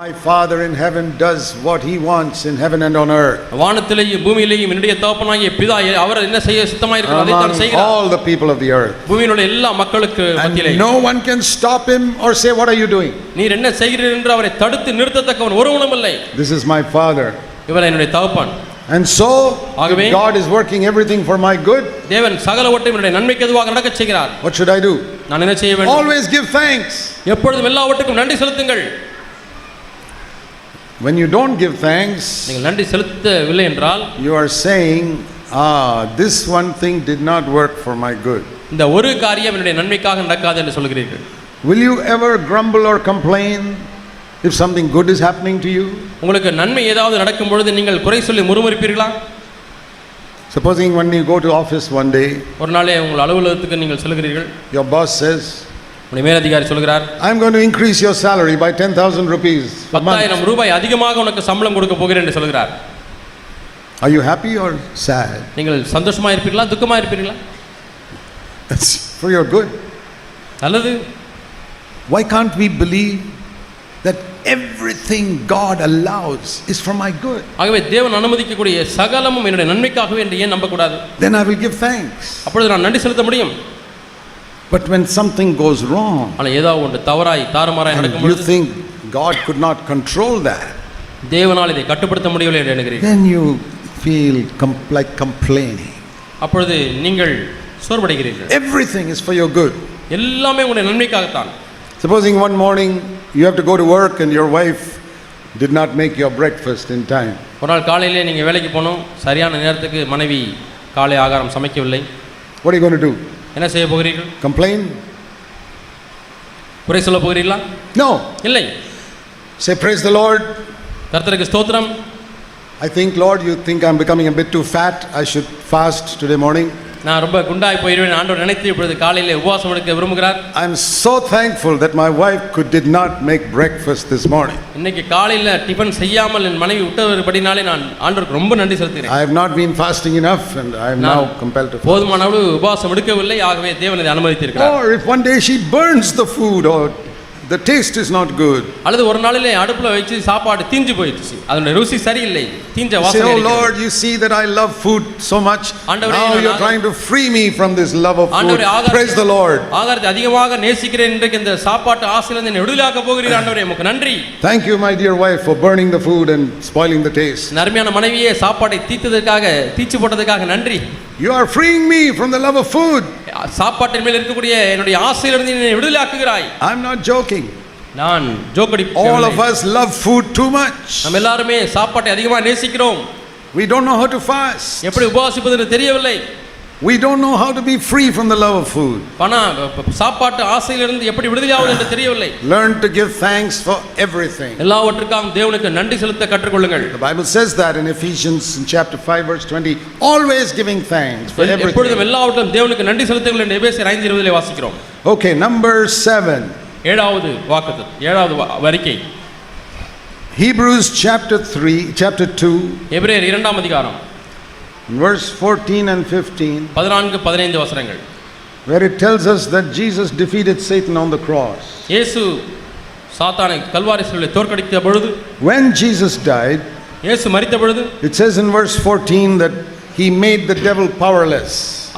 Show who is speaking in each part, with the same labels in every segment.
Speaker 1: My Father in heaven does what he wants in heaven and on earth.
Speaker 2: வானத்திலேயும் பூமியிலேயும் என்னுடைய தகப்பனாகிய பிதா அவர் என்ன செய்ய சித்தமாய் இருக்கிறார் அதை தான் செய்கிறார்.
Speaker 1: All the people of the earth.
Speaker 2: பூமியில் உள்ள எல்லா மக்களுக்கு மத்தியிலே
Speaker 1: no one can stop him or say what are you doing?
Speaker 2: நீர் என்ன செய்கிறீர் என்று அவரை தடுத்து நிறுத்தத்தக்கவன் ஒருவனும் இல்லை.
Speaker 1: This is my Father.
Speaker 2: இவர் என்னுடைய தகப்பன்.
Speaker 1: And so God is working everything for my good.
Speaker 2: தேவன் சகலவற்றையும் என்னுடைய நன்மைக்கு எதுவாக நடக்கச் செய்கிறார்.
Speaker 1: What should I do?
Speaker 2: நான் என்ன செய்ய வேண்டும்?
Speaker 1: Always give thanks.
Speaker 2: எப்பொழுதும் எல்லாவற்றுக்கும் நன்றி செலுத்துங்கள்.
Speaker 1: When you don't give thanks,
Speaker 2: நீங்கள் நன்றி செலுத்தவில்லை என்றால்
Speaker 1: you are saying, this one thing did not work for my good.
Speaker 2: இந்த ஒரு காரியம் என்னுடைய நன்மைக்காக நடக்காது என்று சொல்கிறீர்கள்.
Speaker 1: Will you ever grumble or complain if something good is happening to you?
Speaker 2: உங்களுக்கு நன்மை ஏதாவது நடக்கும் பொழுது நீங்கள் குறை சொல்லி முறுமுறுப்பீர்களா?
Speaker 1: Supposing when you go to office one day,
Speaker 2: ஒரு நாளே உங்கள் அலுவலகத்துக்கு நீங்கள் செல்கிறீர்கள்.
Speaker 1: your boss says,
Speaker 2: உங்கள் மேலதிகாரி சொல்கிறார்,
Speaker 1: I am going to increase your salary by 10,000 rupees per month.
Speaker 2: 10,000 ரூபாய் அதிகமாக உனக்கு சம்பளம் கொடுக்க போகிறேன் என்று சொல்கிறார்.
Speaker 1: Are you happy or sad?
Speaker 2: நீங்கள் சந்தோஷமா இருப்பீர்களா துக்கமா இருப்பீர்களா?
Speaker 1: That's for your good.
Speaker 2: நல்லது.
Speaker 1: Why can't we believe that everything God allows is for my good?
Speaker 2: ஆகவே தேவன் அனுமதிக்கக்கூடிய சகலமும் என்னுடைய நன்மைக்காகவே என்று ஏன் நம்பக்கூடாது?
Speaker 1: Then I will give thanks.
Speaker 2: அப்பொழுது நான் நன்றி செலுத்த முடியும்.
Speaker 1: But when something goes wrong,
Speaker 2: ஆனால் ஏதாவது ஒன்று தவறாய் தாறுமாறாய் நடக்கும்
Speaker 1: you
Speaker 2: பொழுது
Speaker 1: think God could not control that,
Speaker 2: தேவனால் இதை கட்டுப்படுத்த முடியவில்லை என்று எண்ணுகிறீர்கள்.
Speaker 1: then you feel like complaining.
Speaker 2: அப்பொழுது நீங்கள் சோர்வடைகிறீர்கள்.
Speaker 1: Everything is for your good.
Speaker 2: எல்லாமே உங்களுடைய நன்மைக்காகத்தான்.
Speaker 1: Supposing one morning you have to go to work and your wife did not make your breakfast in time.
Speaker 2: ஒரு நாள் காலையிலே நீங்கள் வேலைக்கு போகணும், சரியான நேரத்துக்கு மனைவி காலை ஆகாரம் சமைக்கவில்லை.
Speaker 1: What are you going to do?
Speaker 2: என்ன செய்ய போகிறீர்கள்?
Speaker 1: Complain?
Speaker 2: குறை சொல்ல போகிறீர்களா?
Speaker 1: No.
Speaker 2: இல்லை.
Speaker 1: Say praise the Lord.
Speaker 2: கர்த்தருக்கு ஸ்தோத்திரம்.
Speaker 1: I think Lord, you think I'm becoming a bit too fat. I should fast today morning.
Speaker 2: நான் ரொம்ப குண்டாய் போயிடுவேன் ஆண்டவர் நினைத்து இப்பொழுது காலையிலே உபவாசம் எடுக்க விரும்புகிறார்.
Speaker 1: I am so thankful that my wife did not make breakfast this morning.
Speaker 2: இன்னைக்கு காலையில டிபன் செய்யாமல் என் மனைவி விட்டபடினாலே நான் ஆண்டவருக்கு ரொம்ப நன்றி செலுத்துகிறேன்.
Speaker 1: I have not been fasting enough and I am now compelled to fast.
Speaker 2: போதுமான அளவு உபவாசம் எடுக்கவில்லை, ஆகவே தேவன் இதை அனுமதித்திருக்கிறார்.
Speaker 1: Or if one day she burns the food or the taste is not good,
Speaker 2: அல்லது ஒரு நாளிலே அடுப்புல வச்சு சாப்பாடு தீஞ்சு போயிடுச்சு, அதோட ருசி சரியில்லை, தீஞ்ச வாசனை
Speaker 1: say, oh
Speaker 2: இருக்குது.
Speaker 1: Lord, you see that I love food so much.
Speaker 2: ஆண்டவரே,
Speaker 1: Now you are trying to free me from this love of food.
Speaker 2: ஆண்டவரே,
Speaker 1: Praise the Lord.
Speaker 2: ஆகாரத்தை அதிகமாக நேசிக்கிறேன் இன்றைக்கு இந்த சாப்பாட்டு ஆசையிலிருந்து என்னை விடுதலையாக்க போகிறீர் ஆண்டவரே, உமக்கு நன்றி.
Speaker 1: Thank you, my dear wife, for burning the food and spoiling the taste.
Speaker 2: நர்மையான மனைவியே, சாப்பாட்டை தீச்சு போட்டதற்காக நன்றி.
Speaker 1: You are freeing me from the love of food.
Speaker 2: சாப்பாட்டின் மேல் இருக்கக்கூடிய என்னுடைய ஆசையிலிருந்து என்னை விடுதலையாக்குகிறாய்.
Speaker 1: I'm not joking.
Speaker 2: நான் ஜோக்கடி.
Speaker 1: All of us love food too much.
Speaker 2: நம்ம எல்லாரும் சாப்பாட்டை அதிகமாக நேசிக்கிறோம்.
Speaker 1: We don't know how to fast.
Speaker 2: எப்படி உபவாசிப்பது என்று தெரியவில்லை.
Speaker 1: We don't know how to be free from the love of food.
Speaker 2: சாப்பாட்டு ஆசையிலிருந்து எப்படி விடுதலையாவது என்று தெரியவில்லை.
Speaker 1: Learn to give thanks for everything.
Speaker 2: எல்லாவற்றுக்காகவும் தேவனுக்கு நன்றி செலுத்த கற்றுக்கொள்ளுங்கள்.
Speaker 1: The Bible says that in Ephesians in chapter 5 verse 20, always giving thanks for everything.
Speaker 2: எப்பொழுதும் எல்லாவற்றிலும் தேவனுக்கு நன்றி செலுத்துங்கள் என்று எபேசியர் 5:20 வாசிக்கிறோம்.
Speaker 1: Okay, number 7.
Speaker 2: ஏழாவது வாக்குத்தத்தம், ஏழாவது அறிக்கை.
Speaker 1: Hebrews chapter 2,
Speaker 2: எபிரேயர் 2ஆம் அதிகாரம்
Speaker 1: verse 14 and 15,
Speaker 2: 14-15 வசனங்கள்,
Speaker 1: where it tells us that Jesus defeated Satan on the cross.
Speaker 2: இயேசு சாத்தானை கல்வாரி சிலுவையில் தோற்கடித்த பொழுது,
Speaker 1: When Jesus died,
Speaker 2: இயேசு மரித்த பொழுது,
Speaker 1: it says in verse 14 that he made the devil powerless.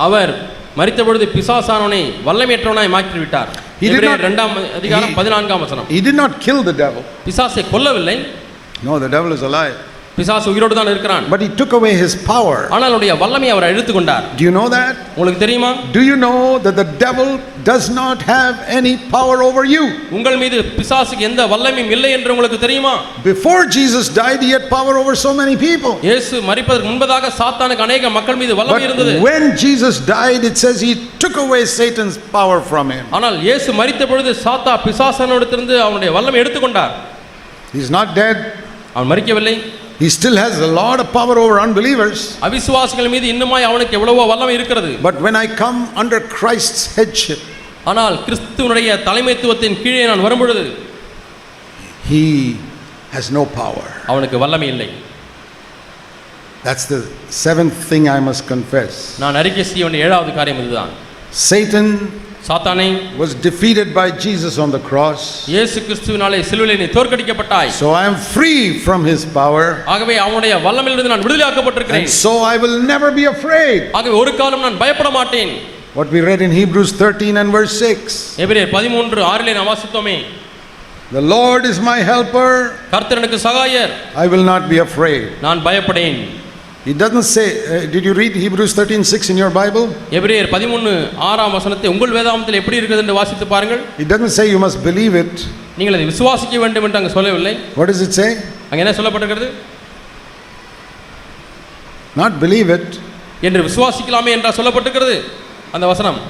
Speaker 2: அவர் மரித்த பொழுது பிசாசானவனை வல்லமையற்றவனாய் மாற்றி விட்டார். எபிரேயர் 2ஆம் அதிகாரம் 14ஆம் வசனம்.
Speaker 1: He did not kill the devil.
Speaker 2: பிசாசை கொல்லவில்லை.
Speaker 1: No, the devil is alive.
Speaker 2: பிசாசு உயிரோடு தான் இருக்கிறான்.
Speaker 1: But he took away his power.
Speaker 2: ஆனால் அவருடைய வல்லமையை அவர் எடுத்துக் கொண்டார்.
Speaker 1: Do you know that?
Speaker 2: உங்களுக்கு தெரியுமா?
Speaker 1: Do you know that the devil does not have any power over you?
Speaker 2: உங்கள் மீது பிசாசுக்கு எந்த வல்லமையும் இல்லை என்று உங்களுக்கு தெரியுமா?
Speaker 1: Before Jesus died, he had power over so many people.
Speaker 2: இயேசு மரிப்பதற்கு முன்பதாக சாத்தானுக்கு अनेक மக்கள் மீது வல்லமை இருந்தது.
Speaker 1: But when Jesus died, it says he took away Satan's power from him.
Speaker 2: ஆனால் இயேசு மரித்த பொழுது சாத்தா பிசாசானவரிடமிருந்து அவனுடைய வல்லமை எடுத்துக் கொண்டார்.
Speaker 1: He is not dead.
Speaker 2: அவன் மரிக்கவில்லை.
Speaker 1: He still has a lot of power over unbelievers.
Speaker 2: அவிசுவாசிகள் மீது இன்னுமாய் அவனுக்கு எவ்வளவோ வல்லமை இருக்கிறது.
Speaker 1: But when I come under Christ's headship,
Speaker 2: ஆனால் கிறிஸ்துவினுடைய தலைமைத்துவத்தின் கீழே நான் வரும்பொழுது,
Speaker 1: he has no power.
Speaker 2: அவனுக்கு வல்லமை இல்லை.
Speaker 1: That's the 7th thing I must confess.
Speaker 2: நான் அறிக்கை செய்ய வேண்டிய 7வது காரியம் இதுதான்.
Speaker 1: Satan
Speaker 2: சாத்தானே
Speaker 1: was defeated by Jesus on the cross.
Speaker 2: இயேசு கிறிஸ்துவினாலே சிலுவையிலே நீ தோற்கடிக்கப்பட்டாய்.
Speaker 1: So I am free from his power.
Speaker 2: ஆகவே அவனுடைய வல்லமையிலிருந்து நான் விடுதலையாக்கப்பட்டிருக்கிறேன்.
Speaker 1: And so I will never be afraid.
Speaker 2: ஆகவே ஒரு காலம் நான் பயப்பட மாட்டேன்.
Speaker 1: What we read in Hebrews 13 and verse 6.
Speaker 2: எபிரேயர் 13:6 நாம் வாசித்தோமே.
Speaker 1: The Lord is my helper.
Speaker 2: கர்த்தர் எனக்கு சகாயர்.
Speaker 1: I will not be afraid.
Speaker 2: நான் பயப்படேன்.
Speaker 1: It doesn't say, did you read Hebrews 13:6 in your Bible?
Speaker 2: எபிரேயர் 13:6 வசனத்தை உங்கள் வேதாகமத்தில் எப்படி இருக்குது என்று வாசித்து பாருங்கள்.
Speaker 1: It doesn't say you must believe it.
Speaker 2: நீங்கள் அதை விசுவாசிக்க வேண்டும் என்று அங்கே சொல்லவில்லை.
Speaker 1: What does it say?
Speaker 2: அங்கே என்ன சொல்லப்பட்டிருக்கிறது?
Speaker 1: Not believe it.
Speaker 2: என்று விசுவாசிக்கலாமே என்றா சொல்லப்பட்டிருக்கிறது அந்த வசனம்.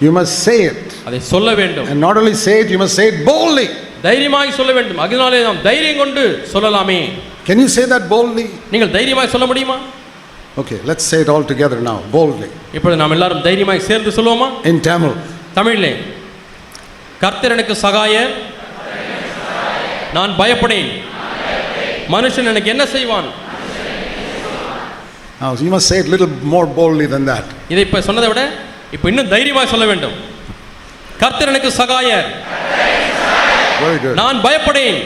Speaker 1: You must say it.
Speaker 2: அதை சொல்ல வேண்டும்.
Speaker 1: And not only say it, you must say it boldly.
Speaker 2: தைரியமாய் சொல்ல வேண்டும். அதனாலே நாம் தைரியம் கொண்டு சொல்லலாமே.
Speaker 1: Can you say that boldly?
Speaker 2: நீங்கள் தைரியமாய் சொல்ல முடியுமா?
Speaker 1: Okay, let's say it all together now, boldly.
Speaker 2: இப்பொழுது நாம் எல்லாரும் தைரியமாய் சேர்ந்து சொல்லுவோமா?
Speaker 1: In Tamil.
Speaker 2: தமிழிலே கர்த்தர் எனக்கு சகாயர், நான் பயப்படேன், மனுஷன் எனக்கு என்ன செய்வான்?
Speaker 1: Now you must say it a little more boldly than that.
Speaker 2: இதை இப்ப சொன்னதை விட இப்ப இன்னும் தைரியமாய் சொல்ல வேண்டும். கர்த்தர் எனக்கு சகாயர்,
Speaker 1: Very good.
Speaker 2: நான் பயப்படேன்,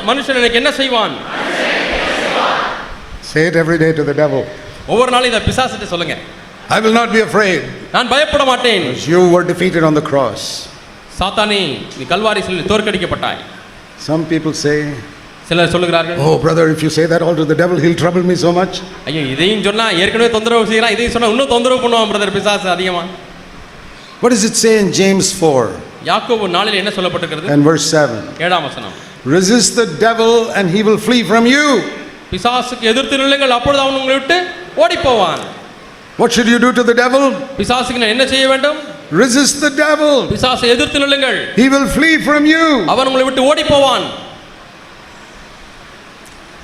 Speaker 2: மனுஷன் எனக்கு என்ன செய்வான்?
Speaker 1: Say it every day to the devil.
Speaker 2: ஒவ்வொரு நாளும் இதை பிசாசுகிட்ட சொல்லுங்க.
Speaker 1: I will not be afraid.
Speaker 2: நான் பயப்பட மாட்டேன்.
Speaker 1: Because you were defeated on the cross.
Speaker 2: சாத்தானே நீ கல்வாரி சிலுவையில் தோற்கடிக்கப்பட்டாய்.
Speaker 1: Some people say,
Speaker 2: சிலர் சொல்லுகிறார்கள்,
Speaker 1: oh brother, if you say that all to the devil, he'll trouble me so much.
Speaker 2: ஐயோ இதையும் சொன்னா ஏற்கனவே தொந்தரவு செய்யறான், இதையும் சொன்னா இன்னும் தொந்தரவு பண்ணுவான் பிரதர் பிசாசு அதிகமா.
Speaker 1: What does it say in James 4
Speaker 2: யாக்கோபு 4 என்ன சொல்லப்பட்டிருக்கிறது?
Speaker 1: and verse 7?
Speaker 2: 7 வசனம்.
Speaker 1: Resist the devil and he will flee from you.
Speaker 2: பிசாசுக்கு எதிர்த்து நில்லுங்கள், அப்பொழுது அவன் உங்களை விட்டு ஓடி போவான்.
Speaker 1: What should you do to the devil?
Speaker 2: பிசாசுக்கு நான் என்ன செய்ய வேண்டும்?
Speaker 1: Resist the devil.
Speaker 2: பிசாசை எதிர்த்து நில்லுங்கள்,
Speaker 1: He will flee from you.
Speaker 2: அவன் உங்களை விட்டு ஓடி போவான்.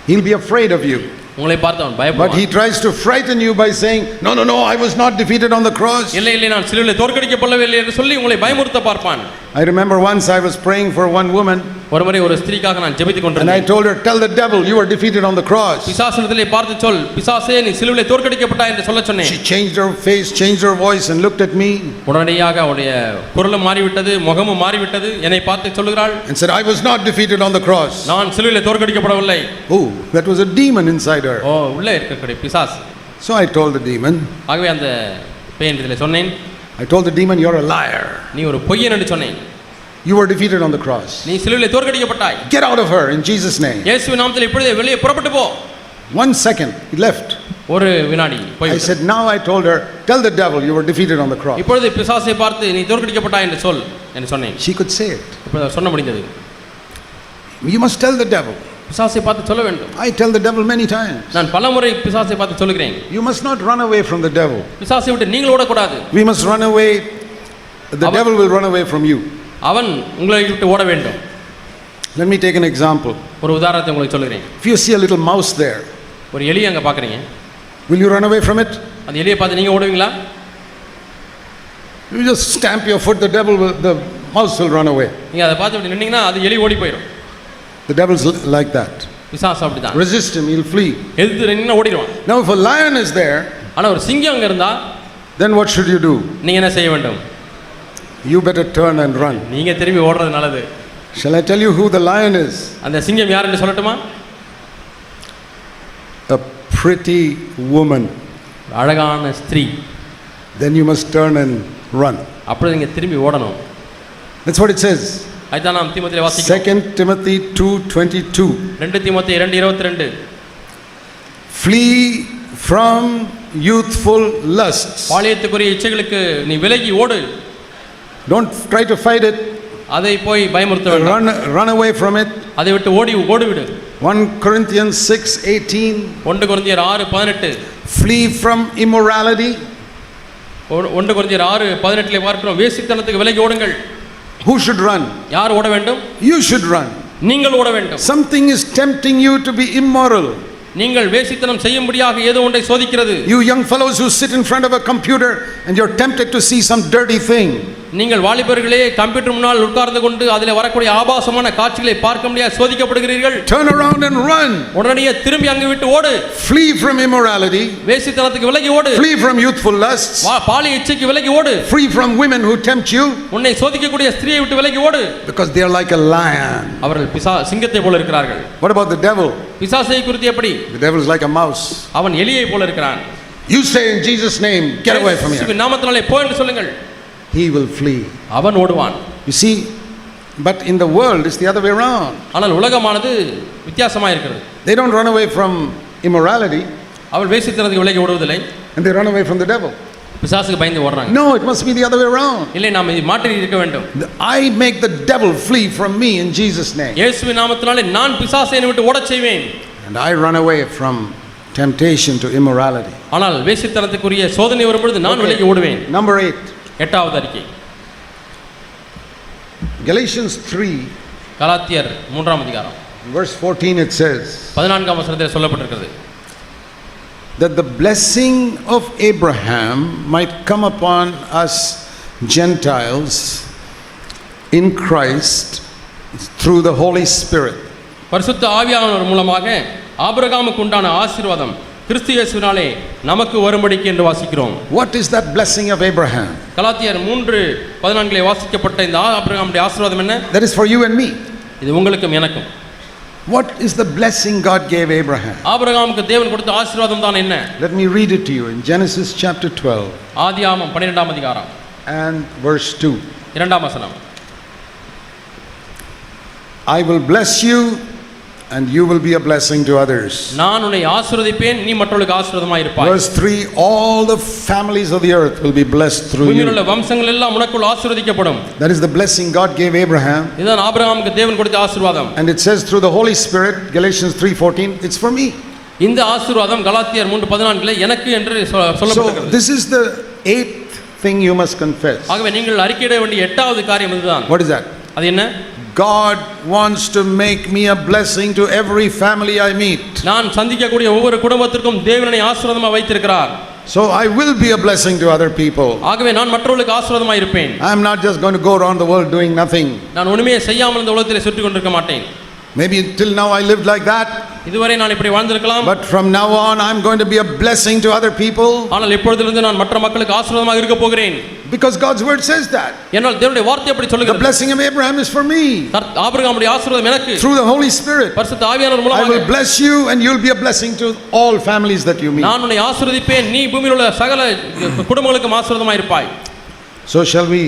Speaker 1: He'll be afraid of you.
Speaker 2: உங்களை பார்த்து அவன்
Speaker 1: But
Speaker 2: பயப்படுவான்.
Speaker 1: he tries to frighten you by saying, no, no, no, I was not defeated on the cross.
Speaker 2: இல்லை இல்லை நான் சிலுவையில் தோற்கடிக்கப்படவில்லை என்று சொல்லி உங்களை பயமுறுத்த பார்ப்பான்.
Speaker 1: I remember once I was praying for one woman
Speaker 2: ஒரு முறை ஒரு ஸ்திரீக்காக நான் ஜெபித்துக்
Speaker 1: and I
Speaker 2: கொண்டிருந்தேன்.
Speaker 1: told her, tell the devil you were defeated on the cross.
Speaker 2: பிசாசினத்திலே பார்த்து சொல், பிசாசே நீ சிலுவையில் தோற்கடிக்கப்பட்டாய் என்று சொல்ல சொன்னேன்.
Speaker 1: She changed her face, changed her voice and looked at me
Speaker 2: உடனடியாக அவருடைய குரலும் மாறிவிட்டது, முகமும் மாறிவிட்டது. என்னை பார்த்து சொல்லுகிறாள்,
Speaker 1: and said, I was not defeated on the cross.
Speaker 2: நான் சிலுவையில் தோற்கடிக்கப்படவில்லை.
Speaker 1: Oh, that was a demon inside her.
Speaker 2: ஓ உள்ளே இருக்கக்கூடிய பிசாசு.
Speaker 1: So I told the demon,
Speaker 2: ஆகவே அந்த பேயனிடத்தில் சொன்னேன்,
Speaker 1: I told the demon, you're a liar.
Speaker 2: நீ ஒரு பொய்யன் என்று சொன்னேன்.
Speaker 1: You were defeated on the cross.
Speaker 2: நீ சிலுவையில் தோற்கடிக்கப்பட்டாய்.
Speaker 1: Get out of her in Jesus' name.
Speaker 2: இயேசுவின் நாமத்தில் இப்பொழுதே வெளியே புறப்பட்டு போ.
Speaker 1: 1 second, he left.
Speaker 2: ஒரு வினாடி போய்
Speaker 1: I said, now I told her, tell the devil you were defeated on the cross.
Speaker 2: இப்பொழுது பிசாசை பார்த்து நீ தோற்கடிக்கப்பட்டாய் என்று சொல் என்று சொன்னேன்.
Speaker 1: She could say it.
Speaker 2: இப்பொழுது சொல்ல முடிந்தது.
Speaker 1: You must tell the devil.
Speaker 2: பிசாசை பார்த்து சொல்ல வேண்டும்.
Speaker 1: I tell the devil many times.
Speaker 2: நான் பலமுறை பிசாசை பார்த்து சொல்லுகிறேன்.
Speaker 1: You must not run away from the devil.
Speaker 2: பிசாசை விட்டு நீங்கள் ஓடக்கூடாது.
Speaker 1: We must run away. The devil will run away from you.
Speaker 2: அவன் உங்களை விட்டு ஓட வேண்டும்.
Speaker 1: Let me take an example.
Speaker 2: ஒரு உதாரணத்தை உங்களுக்கு சொல்லுகிறேன்.
Speaker 1: If you see a little mouse there,
Speaker 2: ஒரு எலியை அங்கே பார்க்குறீங்க,
Speaker 1: will you run away from it?
Speaker 2: அந்த எலியை பார்த்து நீங்கள் ஓடுவீங்களா?
Speaker 1: You just stamp your foot, the mouse will run away.
Speaker 2: நீங்கள் அதை பார்த்து இப்படி நின்னீங்கன்னா அது எலி ஓடி போயிடும்.
Speaker 1: The devil's like that.
Speaker 2: பிசாசு அப்படிதான்.
Speaker 1: Resist him, he'll flee.
Speaker 2: எதிர்த்து நின்னா ஓடிடுவான்.
Speaker 1: Now if a lion is there,
Speaker 2: ஆனால் ஒரு சிங்கம் அங்கே இருந்தா
Speaker 1: then what should you do?
Speaker 2: நீங்கள் என்ன செய்ய வேண்டும்?
Speaker 1: You better turn and run.
Speaker 2: நீங்கள் திரும்பி ஓடுறது நல்லது.
Speaker 1: Shall I tell you who the lion is?
Speaker 2: அந்த சிங்கம் யார் என்று சொல்லட்டுமா?
Speaker 1: A pretty woman.
Speaker 2: அழகான ஸ்திரீ.
Speaker 1: Then you must turn and run.
Speaker 2: அப்படி நீங்கள் திரும்பி ஓடணும்.
Speaker 1: That's what it says.
Speaker 2: அதுதான் நாம் தீமோத்தேயுல வாசிக்கிறோம்.
Speaker 1: 2 Timothy 2:22.
Speaker 2: 2 தீமோத்தேயு 2:22.
Speaker 1: Flee from youthful lusts.
Speaker 2: பாலியத்துக்குரிய இச்சைகளுக்கு நீ விலகி ஓடு.
Speaker 1: Don't try to fight it.
Speaker 2: அதை போய் பயமுறுத்த வேண்டாம்.
Speaker 1: Run away from it.
Speaker 2: அதை விட்டு ஓடிவிடு.
Speaker 1: 1 Corinthians 6:18.
Speaker 2: 1 கொரிந்தியர் 6:18.
Speaker 1: Flee from immorality.
Speaker 2: 1 கொரிந்தியர் 6:18 பார்க்கிறோம், வேசித்தனத்துக்கு விலகி ஓடுங்கள்.
Speaker 1: Who should run?
Speaker 2: யார் ஓட வேண்டும்?
Speaker 1: You should run.
Speaker 2: நீங்கள் ஓட வேண்டும்.
Speaker 1: Something is tempting you to be immoral.
Speaker 2: நீங்கள் வேசித்தனம் செய்யும்படியாக ஏதோ ஒன்றை சோதிக்கிறது.
Speaker 1: You young fellows who sit in front of a computer and you're tempted to see some dirty thing.
Speaker 2: நீங்கள் வாலிபர்களே கம்ப்யூட்டர் முன்னால் உட்கார்ந்து கொண்டு அதில் வரக்கூடிய ஆபாசமான காட்சிகளை பார்க்க முடியாது சோதிக்கப்படுகிறீர்கள்.
Speaker 1: Turn around and run.
Speaker 2: உடனடியே திரும்பி அங்கு விட்டு ஓடு.
Speaker 1: Flee from immorality.
Speaker 2: வேசித்தனத்துக்கு விலகி ஓடு.
Speaker 1: Flee from youthful lusts.
Speaker 2: பாலிய இச்சைக்கு விலகி ஓடு.
Speaker 1: Free from women who tempt you.
Speaker 2: உன்னை சோதிக்கக்கூடிய ஸ்திரியை விட்டு விலகி ஓடு.
Speaker 1: Because they are like a lion.
Speaker 2: அவர்கள் சிங்கத்தை போல இருக்கிறார்கள்.
Speaker 1: What about the devil?
Speaker 2: பிசாசை குறித்து எப்படி?
Speaker 1: The devil is like a mouse.
Speaker 2: அவன் எலியை போல இருக்கிறான்.
Speaker 1: You say in Jesus' name, get away from here.
Speaker 2: நாமத்தினாலே போ என்று சொல்லுங்கள்.
Speaker 1: He will flee.
Speaker 2: அவன் ஓடுவான்.
Speaker 1: You see, but in the world it's the other way around.
Speaker 2: ஆனால் உலகமானது வித்தியாசமாக இருக்கிறது.
Speaker 1: They don't run away from immorality.
Speaker 2: அவள் வேசித்தனத்துக்கு விலகி ஓடுவதில்லை.
Speaker 1: And they run away from the devil.
Speaker 2: பிசாசுக்கு பயந்து ஓடுறாங்க.
Speaker 1: No, it must be the other way around.
Speaker 2: இல்லை, நாம் மாற்றி இருக்க வேண்டும்.
Speaker 1: I make the devil flee from me in Jesus' name.
Speaker 2: இயேசுவின் நாமத்தினாலே நான் பிசாசை என்னை விட்டு ஓடச் செய்வேன்.
Speaker 1: And I run away from temptation to immorality.
Speaker 2: ஆனால் வேசித்தனத்துக்குரிய சோதனை வரும்பொழுது நான் விலகி ஓடுவேன்.
Speaker 1: Number 8.
Speaker 2: எட்டாவது அறிக்கை.
Speaker 1: Galatians 3.
Speaker 2: கலாத்தியர் 3ஆம் அதிகாரம்.
Speaker 1: Verse 14 it says.
Speaker 2: 14ஆம் வசனத்தில் சொல்லப்பட்டிருக்கிறது.
Speaker 1: That the blessing of Abraham might come upon us Gentiles in Christ through the Holy Spirit.
Speaker 2: பரிசுத்த ஆவியானவர் மூலமாக ஆபிரகாமுக்கு உண்டான ஆசீர்வாதம் கிறிஸ்து இயேசுவினாலே நமக்கு வரும்படிக்கு என்று வாசிக்கிறோம்.
Speaker 1: What is that blessing of Abraham?
Speaker 2: கலாத்தியர் 3:14 வாசிக்கப்பட்ட இந்த ஆபிரகாமுடைய ஆசீர்வாதம் என்ன?
Speaker 1: That is for you and me.
Speaker 2: இது உங்களுக்கும் எனக்கும்.
Speaker 1: What is the blessing God gave Abraham?
Speaker 2: ஆபிரகாமுக்கு தேவன் கொடுத்த ஆசீர்வாதம் தான் என்ன?
Speaker 1: Let me read it to you in Genesis chapter 12.
Speaker 2: ஆதியாகமம் 12ஆம் அதிகாரம்
Speaker 1: and verse 2.
Speaker 2: 2ஆம் வசனம்.
Speaker 1: I will bless you and you will be a blessing to others.
Speaker 2: நான் உன்னை ஆசீர்வதிப்பேன், நீ மற்றவர்களுக்கு ஆசீர்வாதமாய் இருப்பாய்.
Speaker 1: Verse 3, all the families of the earth will be blessed through you.
Speaker 2: பூமியிலுள்ள வம்சங்கள் எல்லாம் உனக்குள் ஆசீர்வதிக்கப்படும்.
Speaker 1: That is the blessing God gave Abraham.
Speaker 2: இதுதான் ஆபிரகாமுக்கு தேவன் கொடுத்த ஆசீர்வாதம்.
Speaker 1: And it says through the Holy Spirit, Galatians 3:14, it's for me.
Speaker 2: இந்த ஆசீர்வாதம் கலாத்தியர் 3:14 எனக்கு என்று சொல்லப்பட்டிருக்கிறது.
Speaker 1: So this is the 8th thing you must confess.
Speaker 2: ஆகவே நீங்கள் அறிக்கையிட வேண்டிய 8வது காரியம் இதுதான்.
Speaker 1: What is that?
Speaker 2: அது என்ன?
Speaker 1: God wants to make me a blessing to every family I meet.
Speaker 2: நான் சந்திக்கக்கூடிய ஒவ்வொரு குடும்பத்திற்கும் தேவனை ஆசீர்வாதமாக வைத்திருக்கிறார்.
Speaker 1: So I will be a blessing to other people.
Speaker 2: ஆகவே நான் மற்றவர்களுக்கு ஆசீர்வாதமாக இருப்பேன்.
Speaker 1: I am not just going to go around the world doing nothing.
Speaker 2: நான் ஒண்ணுமே செய்யாமல் இந்த உலகத்திலே சுற்றிக் கொண்டிருக்க மாட்டேன்.
Speaker 1: Maybe till now I lived like that.
Speaker 2: இதுவரை நான் இப்படி வாழ்ந்திருக்கலாம்.
Speaker 1: But from now on I am going to be a blessing to other people.
Speaker 2: ஆனால் இப்பொழுதிலிருந்து நான் மற்ற மக்களுக்கு ஆசீர்வாதமாக இருக்க போகிறேன்.
Speaker 1: Because God's word says that.
Speaker 2: ஏனால் தேவனுடைய வார்த்தை அப்படி சொல்லுகிறது.
Speaker 1: The blessing of Abraham is for me.
Speaker 2: ஆபிரகாமுடைய ஆசீர்வாதம் எனக்கு.
Speaker 1: Through the Holy Spirit.
Speaker 2: பரிசுத்த ஆவியானவர் மூலமாக.
Speaker 1: I will bless you and you will be a blessing to all families that you meet.
Speaker 2: நான் உன்னை ஆசீர்வதிப்பேன், நீ பூமியில் உள்ள சகல குடும்பங்களுக்கும் ஆசீர்வாதமாக இருப்பாய்.
Speaker 1: So shall we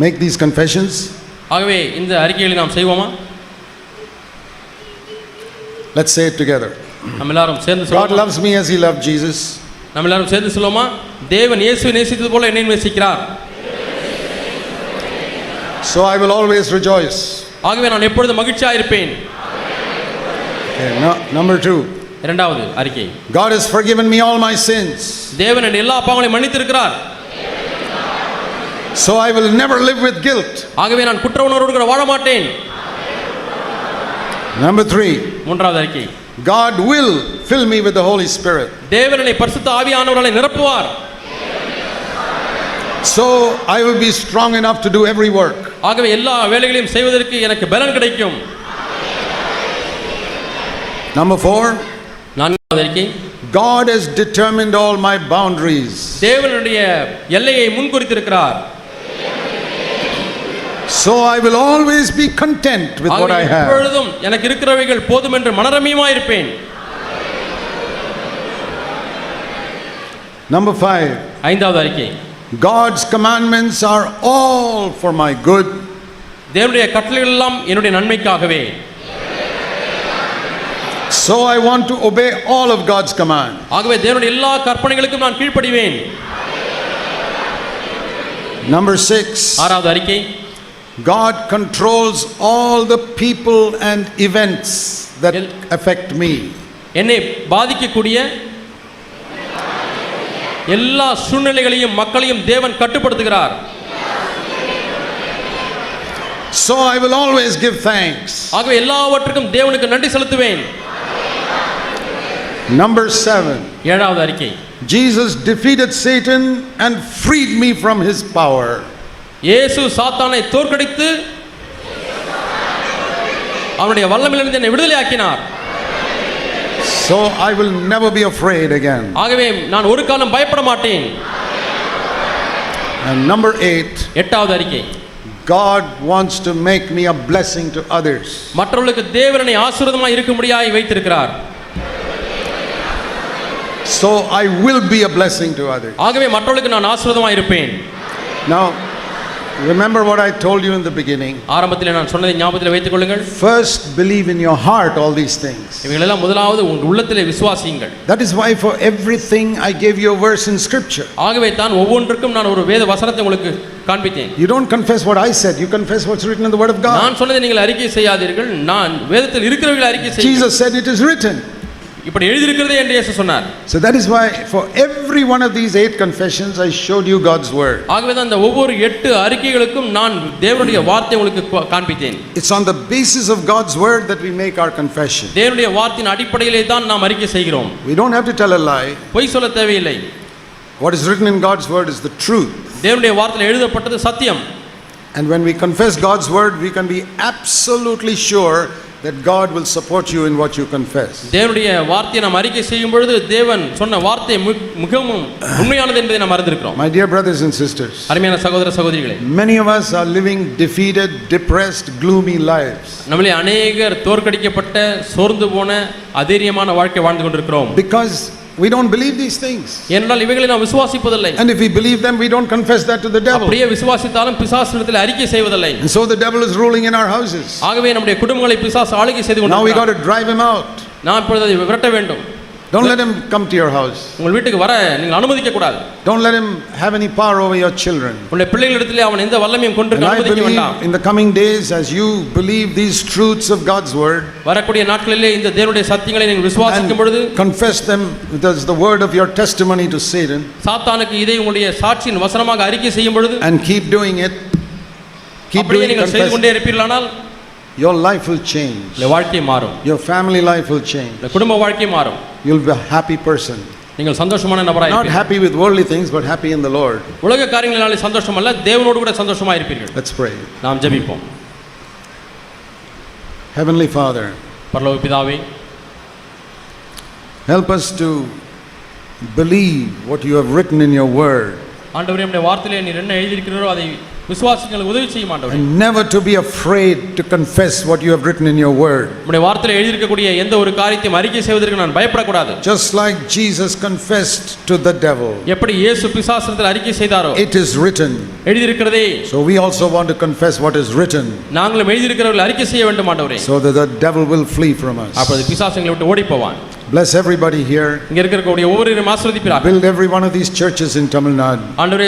Speaker 1: make these confessions?
Speaker 2: ஆகவே இந்த அறிக்கைகளை நாம் செய்வோமா?
Speaker 1: Let's say it together.
Speaker 2: நம்ம எல்லாரும் சேர்ந்து
Speaker 1: God
Speaker 2: சொல்லுவோம்.
Speaker 1: loves me as he loved Jesus.
Speaker 2: நம்ம எல்லாரும் சேர்ந்து சொல்லுவோமா? தேவன் இயேசுவை நேசித்தது போல என்னை நேசிக்கிறார்.
Speaker 1: So I will always rejoice.
Speaker 2: ஆகவே நான் எப்பொழுதும் மகிழ்ச்சியாக இருப்பேன்.
Speaker 1: Okay, number 2.
Speaker 2: இரண்டாவது அறிக்கை.
Speaker 1: God has forgiven me all my sins.
Speaker 2: தேவன் என் எல்லா பாவங்களையும் மன்னித்திருக்கிறார்.
Speaker 1: So I will never live with guilt.
Speaker 2: ஆகவே நான் குற்ற உணர்வோடு கூட வாழ மாட்டேன்.
Speaker 1: Number 3.
Speaker 2: மூன்றாவது அறிக்கை.
Speaker 1: God will fill me with the Holy Spirit.
Speaker 2: தேவன் என்னை பரிசுத்த ஆவியானவராலே நிரப்புவார்.
Speaker 1: So I will be strong enough to do every work.
Speaker 2: ஆகவே எல்லா வேலைகளையும் செய்வதற்கு எனக்கு பலன் கிடைக்கும்.
Speaker 1: Number 4.
Speaker 2: நான்காவது அறிக்கை.
Speaker 1: God has determined all my boundaries.
Speaker 2: தேவனுடைய எல்லையை முன்குறித்திருக்கிறார்.
Speaker 1: So I will always be content with what I have.
Speaker 2: எப்பொழுதும் எனக்கு இருக்கிறவைகள் போதும் என்று மனரமியமாய் இருப்பேன்.
Speaker 1: Number 5.
Speaker 2: ஐந்தாவது அறிக்கை.
Speaker 1: God's commandments are all for my good.
Speaker 2: தேவனுடைய கட்டளைகள் எல்லாம் என்னுடைய நன்மைக்காகவே.
Speaker 1: So I want to obey all of God's command.
Speaker 2: ஆகவே தேவனுடைய எல்லா கற்பனைகளுக்கும் நான் கீழ்ப்படிவேன்.
Speaker 1: Number 6.
Speaker 2: ஆறாவது அறிக்கை.
Speaker 1: God controls all the people and events that affect me.
Speaker 2: என்னை பாதிக்கக்கூடிய எல்லா சூழ்நிலைகளையும் மக்களையும் தேவன் கட்டுப்படுத்துகிறார்.
Speaker 1: So I will always give thanks.
Speaker 2: ஆகவே எல்லாவற்றுக்கும் தேவனுக்கு நன்றி செலுத்துவேன்.
Speaker 1: Number 7.
Speaker 2: ஏழாவது அறிக்கை.
Speaker 1: Jesus defeated Satan and freed me from his power.
Speaker 2: இயேசு சாத்தானை தோற்கடித்து அவனுடைய வல்லமையிலிருந்து என்னை விடுதலையாக்கினார்.
Speaker 1: So I will never be afraid again.
Speaker 2: ஆகவே நான் ஒரு காலம் பயப்பட மாட்டேன்.
Speaker 1: And number 8,
Speaker 2: எட்டாவது அறிக்கை,
Speaker 1: God wants to make me a blessing to others.
Speaker 2: மற்றவர்களுக்கு தேவனை ஆசீர்வாதமாய் இருக்கும்படியாய் வைத்திருக்கிறார்.
Speaker 1: So I will be a blessing to others.
Speaker 2: ஆகவே மற்றவர்களுக்கு நான் ஆசீர்வாதமாய் இருப்பேன்.
Speaker 1: Now remember what I told you in the beginning.
Speaker 2: ஆரம்பத்தில் நான் சொன்னதை ஞாபகத்தில் வைத்துக் கொள்ளுங்கள்.
Speaker 1: First believe in your heart all these things.
Speaker 2: இவைகளெல்லாம் முதலாவது உங்கள் உள்ளத்திலே விசுவாசியுங்கள்.
Speaker 1: That is why for everything I gave you a verse in scripture.
Speaker 2: ஆகவே தான் ஒவ்வொன்றுக்கும் நான் ஒரு வேத வசனத்தை உங்களுக்கு காண்பித்தேன்.
Speaker 1: You don't confess what I said, you confess what's written in the word of God.
Speaker 2: நான் சொன்னதை நீங்கள் அறிக்கை செய்யாதீர்கள், நான் வேதத்தில் இருக்கிறவர்களை அறிக்கை செய்யுங்கள்.
Speaker 1: Jesus said it is written.
Speaker 2: இப்படி எழுதியிருக்கிறதே என்று இயேசு சொன்னார்.
Speaker 1: So that is why for every one of these 8 confessions I showed you God's word.
Speaker 2: ஆகவே தான் இந்த ஒவ்வொரு 8 அறிக்கைகளுக்கும் நான் தேவனுடைய வார்த்தையை உங்களுக்கு காண்பித்தேன்.
Speaker 1: It's on the basis of God's word that we make our confession.
Speaker 2: தேவனுடைய வார்த்தையின் அடிப்படையிலே தான் நாம் அறிக்கை செய்கிறோம்.
Speaker 1: We don't have to tell a lie.
Speaker 2: பொய் சொல்ல தேவையில்லை.
Speaker 1: What is written in God's word is the truth.
Speaker 2: தேவனுடைய வார்த்தையில் எழுதப்பட்டது சத்தியம்.
Speaker 1: And when we confess God's word, we can be absolutely sure that God will support you in what you confess.
Speaker 2: தேவனுடைய வார்த்தையை நாம் அறிக்கை செய்யும் பொழுது தேவன் சொன்ன வார்த்தை மிகவும் உண்மையானது என்பதை நாம் அறிந்திருக்கிறோம்.
Speaker 1: My dear brothers and sisters,
Speaker 2: அருமையான சகோதர சகோதரிகளே,
Speaker 1: many of us are living defeated, depressed, gloomy lives.
Speaker 2: நம்மளே அநேகர் தோற்கடிக்கப்பட்ட சோர்ந்து போன அதீரியமான வாழ்க்கை வாழ்ந்து கொண்டிருக்கிறோம்.
Speaker 1: Because we don't believe these things.
Speaker 2: ஏனென்றால் இவைகளை நாம் விசுவாசிப்பதில்லை.
Speaker 1: And if we believe them, we don't confess that to the devil.
Speaker 2: அப்படியே விசுவாசித்தாலும் பிசாசிடத்தில் அறிக்கை செய்வதில்லை.
Speaker 1: And so the devil is ruling in our houses.
Speaker 2: ஆகவே நம்முடைய குடும்பங்களை பிசாசு ஆளுகை செய்து
Speaker 1: Now we
Speaker 2: கொண்டிருக்கிறார்.
Speaker 1: got to drive him out.
Speaker 2: நான் இப்பொழுது அதை விரட்ட வேண்டும்.
Speaker 1: Don't let him come to your house.
Speaker 2: உங்கள் வீட்டுக்கு வர நீங்கள் அனுமதிக்க கூடாது.
Speaker 1: Don't let him have any power over your children.
Speaker 2: உங்களுடைய பிள்ளைகளிடத்திலே அவன் எந்த வல்லமையும் கொண்டிருக்க
Speaker 1: And I
Speaker 2: அனுமதிக்க
Speaker 1: believe
Speaker 2: வேண்டாம்.
Speaker 1: in the coming days, as you believe these truths of God's word,
Speaker 2: வரக்கூடிய நாட்களிலே இந்த தேவனுடைய சத்தியங்களை நீங்கள் விசுவாசிக்கும் பொழுது
Speaker 1: and confess them as the word of your testimony to Satan,
Speaker 2: சாத்தானுக்கு இதை உங்களுடைய சாட்சியின் வசனமாக அறிக்கை செய்யும் பொழுது
Speaker 1: and keep doing it, keep
Speaker 2: அப்படியே
Speaker 1: doing
Speaker 2: நீங்கள் செய்து
Speaker 1: confess,
Speaker 2: கொண்டே இருப்பீர்களானால்
Speaker 1: your life will change.
Speaker 2: உங்களுடைய வாழ்க்கை மாறும்.
Speaker 1: Your family life will change.
Speaker 2: உங்களுடைய குடும்ப வாழ்க்கை மாறும்.
Speaker 1: You'll be a happy person.
Speaker 2: நீங்கள் சந்தோஷமான நபராய்
Speaker 1: Not
Speaker 2: இருப்பீர்கள்.
Speaker 1: happy with worldly things, but happy in the Lord.
Speaker 2: உலக காரியங்களினாலே சந்தோஷம் அல்ல, தேவனோடு கூட சந்தோஷமாக இருப்பீர்கள்.
Speaker 1: Let's pray.
Speaker 2: நாம் ஜெபிப்போம்.
Speaker 1: Heavenly Father,
Speaker 2: பரலோக பிதாவே,
Speaker 1: help us to believe what you have written in your word,
Speaker 2: ஆண்டவரே நம்முடைய வார்த்தையிலே நீர் என்ன எழுதியிருக்கிறீரோ அதை விசுவாசிகளுக்கு உதவி செய்யும் ஆண்டவரே.
Speaker 1: and never to be afraid to confess what you have written in your word.
Speaker 2: நம்முடைய வார்த்தையிலே எழுதியிருக்கக்கூடிய எந்த ஒரு காரியத்தையும் அறிக்கை செய்வதற்கு நான் பயப்படக்கூடாது.
Speaker 1: Just like Jesus confessed to the devil,
Speaker 2: எப்படி இயேசு பிசாசிடத்தில் அறிக்கை செய்தாரோ
Speaker 1: it is written.
Speaker 2: எழுதியிருக்கிறதே,
Speaker 1: So we also want to confess what is written,
Speaker 2: நாங்களும் எழுதியிருக்கிறவர்கள் அறிக்கை செய்ய வேண்டும் ஆண்டவரே.
Speaker 1: so that the devil will flee from us.
Speaker 2: அப்பொழுது பிசாசுங்களை விட்டு ஓடி போவான்.
Speaker 1: Bless everybody here.
Speaker 2: இங்க இருக்கக்கூடிய ஒவ்வொருவரையும் ஆசீர்வதிப்பீராக.
Speaker 1: Build every one of these churches in Tamil Nadu.
Speaker 2: ஆண்டவரே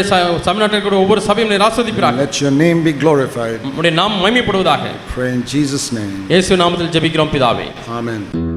Speaker 2: தமிழ்நாட்டில் இருக்கிற ஒவ்வொரு சபையும் நீர் ஆசீர்வதிப்பீராக.
Speaker 1: Let your name be glorified.
Speaker 2: உம்முடைய நாமம் மகிமைப்படுவதாக.
Speaker 1: Pray in Jesus' name.
Speaker 2: இயேசு நாமத்தில் ஜெபிக்கிறோம் பிதாவே.
Speaker 1: Amen.